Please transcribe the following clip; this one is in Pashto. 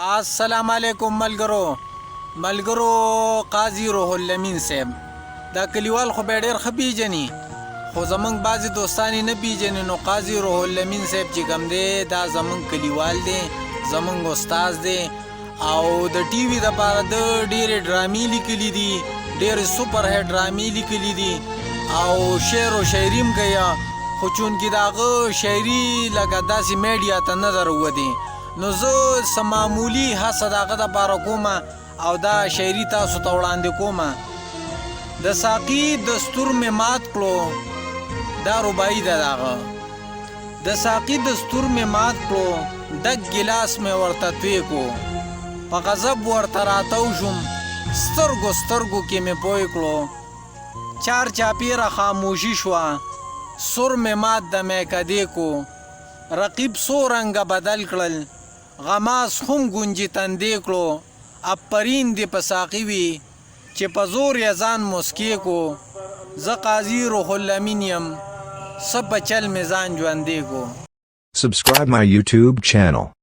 السلام علیکم ملګرو قاضي روح الامین صاحب دا کلیوال خو به ډېر ښه پیژني خو زمونږ بعضې دوستان یې نه پیژني نو قاضي روح الامین صاحب چې کوم دی دا زمونږ کلیوال دی زمونږ استاذ دی او د ټي وي دپاره د ډېرې ډرامې لیکلي دي ډېرې سوپر هیټ ډرامې لیکلي دي او شعر و شاعري هم کوي خو چونکې د هغه شاعري لکه داسې میډیا ته نه ده راوتې نو زه څه معمولي هڅه د هغه دپاره کوم او دا شاعري تاسو ته وړاندې کوم د ساقي دستور مې مات کړو دا رباعي ده د هغه د ساقي دستور مې مات کړو ډک ګیلاس مې ورته توی کړو په غضب ورته راتو شوم سترګو سترګو کې مې پوه کړو چار چاپیره خاموشي شوه سر مې مات د میکدې کو رقیب څو رنګه بدل کړل غماس هم ګونجې تندې کړو اپرین دې په ساقي وي چې په زور یې ځان مسکې کو زه قاضي روح الامین یم څه په چل مې ځان ژوندې کو Subscribe my YouTube channel.